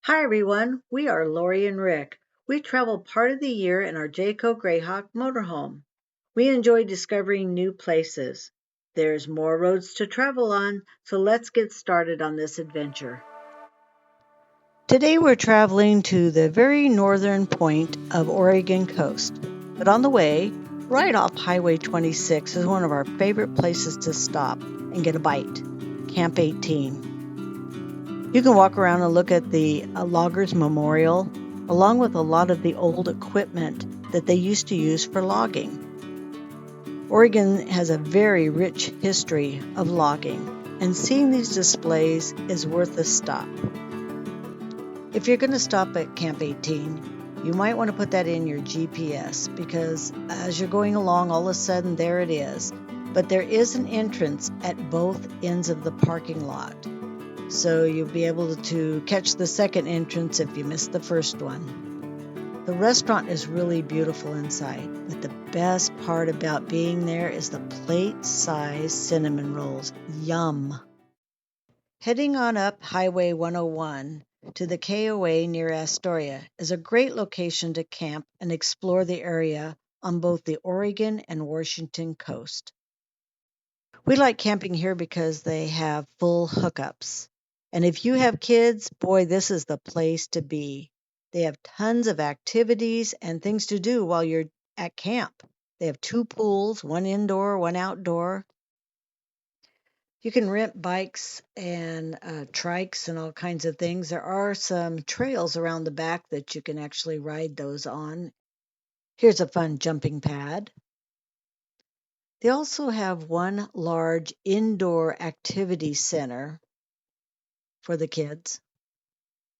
Hi everyone, we are Lori and Rick. We travel part of the year in our Jayco Greyhawk motorhome. We enjoy discovering new places. There's more roads to travel on, so let's get started on this adventure. Today we're traveling to the very northern point of Oregon coast, but on the way, right off Highway 26 is one of our favorite places to stop and get a bite, Camp 18. You can walk around and look at the Loggers Memorial, along with a lot of the old equipment that they used to use for logging. Oregon has a very rich history of logging, and seeing these displays is worth a stop. If you're going to stop at Camp 18, you might want to put that in your GPS, because as you're going along, all of a sudden there it is. But there is an entrance at both ends of the parking lot. So you'll be able to catch the second entrance if you missed the first one. The restaurant is really beautiful inside, but the best part about being there is the plate-sized cinnamon rolls. Yum! Heading on up Highway 101 to the KOA near Astoria is a great location to camp and explore the area on both the Oregon and Washington coast. We like camping here because they have full hookups. And if you have kids, boy, this is the place to be. They have tons of activities and things to do while you're at camp. They have 2 pools, one indoor, one outdoor. You can rent bikes and trikes and all kinds of things. There are some trails around the back that you can actually ride those on. Here's a fun jumping pad. They also have one large indoor activity center for the kids.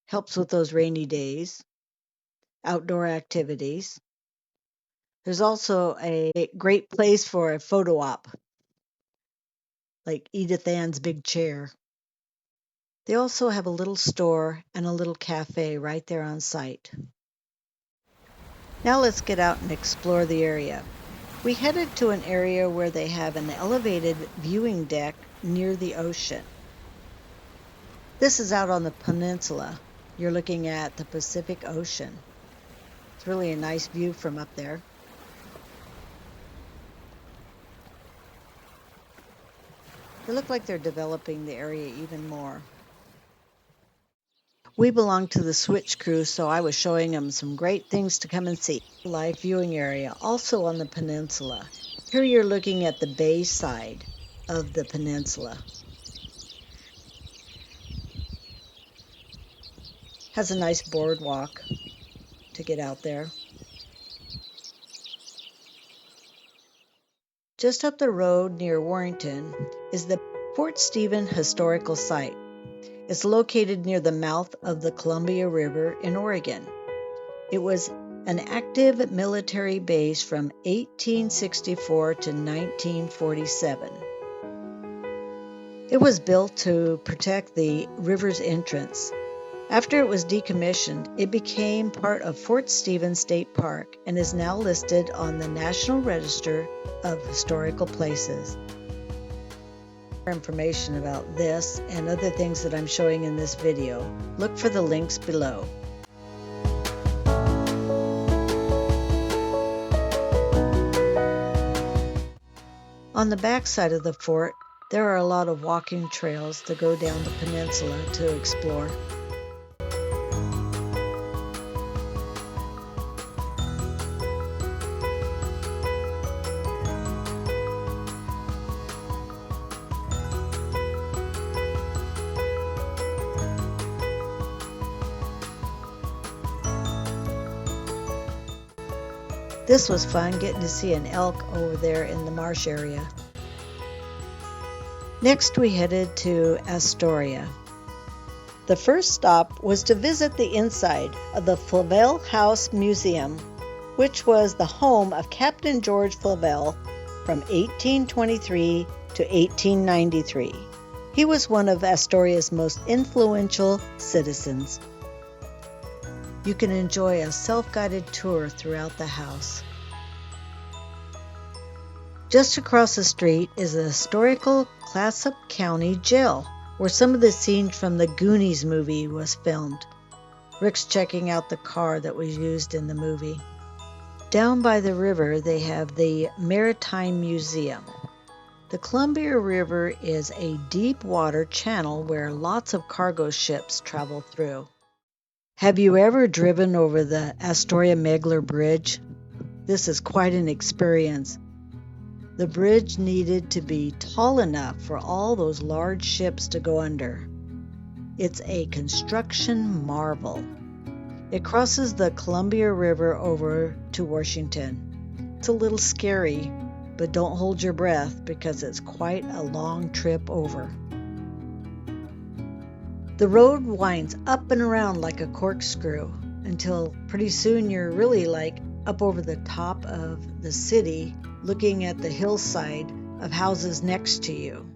Helps with those rainy days. Outdoor activities. There's also a great place for a photo op, like Edith Ann's big chair. They also have a little store and a little cafe right there on site. Now let's get out and explore the area. We headed to an area where they have an elevated viewing deck near the ocean. This is out on the peninsula. You're looking at the Pacific Ocean. It's really a nice view from up there. They look like they're developing the area even more. We belong to the Switch crew, so I was showing them some great things to come and see. Live viewing area, also on the peninsula. Here you're looking at the bay side of the peninsula. Has a nice boardwalk to get out there. Just up the road near Warrenton is the Fort Stephen Historical Site. It's located near the mouth of the Columbia River in Oregon. It was an active military base from 1864 to 1947. It was built to protect the river's entrance. After it was decommissioned, it became part of Fort Stephen State Park and is now listed on the National Register of Historical Places. For information about this and other things that I'm showing in this video, look for the links below. On the back side of the fort, there are a lot of walking trails that go down the peninsula to explore. This was fun, getting to see an elk over there in the marsh area. Next, we headed to Astoria. The first stop was to visit the inside of the Flavel House Museum, which was the home of Captain George Flavel from 1823 to 1893. He was one of Astoria's most influential citizens. You can enjoy a self-guided tour throughout the house. Just across the street is the Historic Clatsop County Jail, where some of the scenes from the Goonies movie was filmed. Rick's checking out the car that was used in the movie. Down by the river, they have the Maritime Museum. The Columbia River is a deep water channel where lots of cargo ships travel through. Have you ever driven over the Astoria-Megler Bridge? This is quite an experience. The bridge needed to be tall enough for all those large ships to go under. It's a construction marvel. It crosses the Columbia River over to Washington. It's a little scary, but don't hold your breath because it's quite a long trip over. The road winds up and around like a corkscrew until pretty soon you're really like up over the top of the city, looking at the hillside of houses next to you.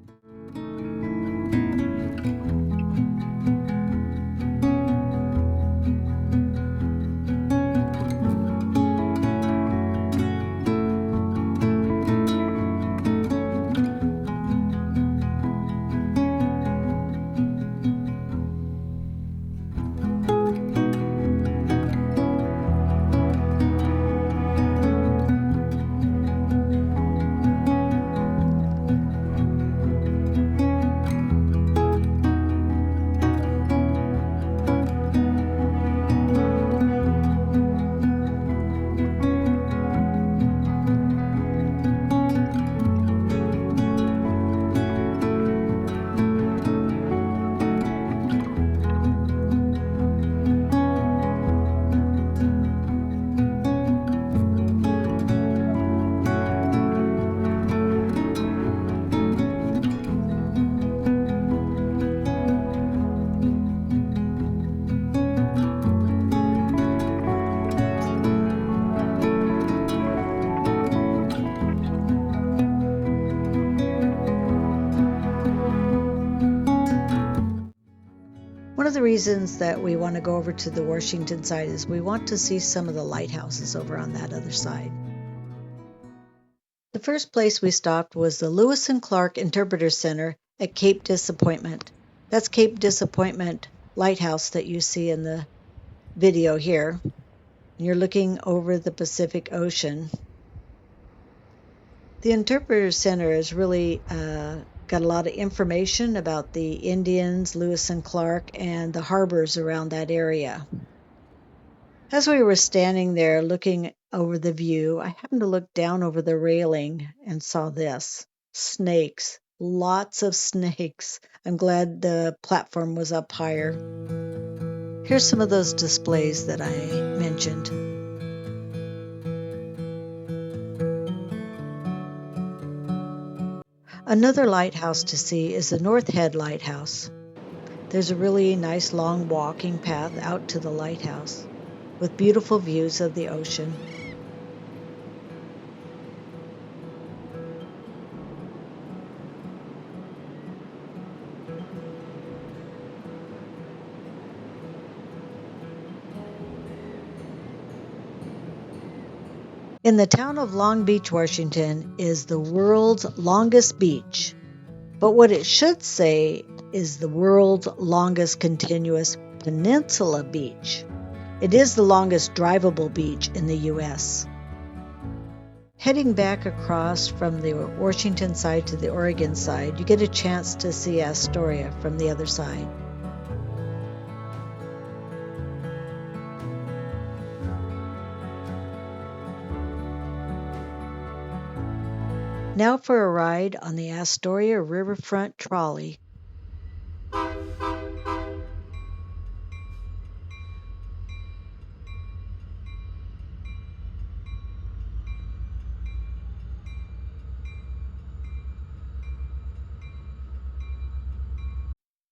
One of the reasons that we want to go over to the Washington side is we want to see some of the lighthouses over on that other side. The first place we stopped was the Lewis and Clark Interpreter Center at Cape Disappointment. That's Cape Disappointment Lighthouse that you see in the video here. You're looking over the Pacific Ocean. The Interpreter Center is really got a lot of information about the Indians, Lewis and Clark, and the harbors around that area. As we were standing there looking over the view, I happened to look down over the railing and saw this. Snakes. Lots of snakes. I'm glad the platform was up higher. Here's some of those displays that I mentioned. Another lighthouse to see is the North Head Lighthouse. There's a really nice long walking path out to the lighthouse with beautiful views of the ocean. In the town of Long Beach, Washington, is the world's longest beach. But what it should say is the world's longest continuous peninsula beach. It is the longest drivable beach in the U.S. Heading back across from the Washington side to the Oregon side, you get a chance to see Astoria from the other side. Now for a ride on the Astoria Riverfront Trolley.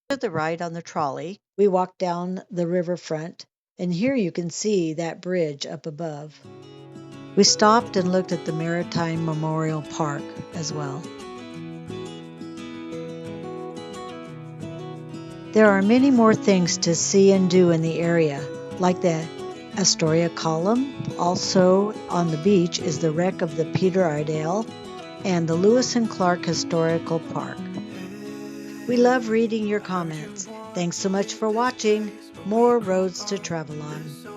After the ride on the trolley, we walked down the riverfront, and here you can see that bridge up above. We stopped and looked at the Maritime Memorial Park as well. There are many more things to see and do in the area, like the Astoria Column. Also on the beach is the wreck of the Peter Iredale and the Lewis and Clark Historical Park. We love reading your comments. Thanks so much for watching. More roads to travel on.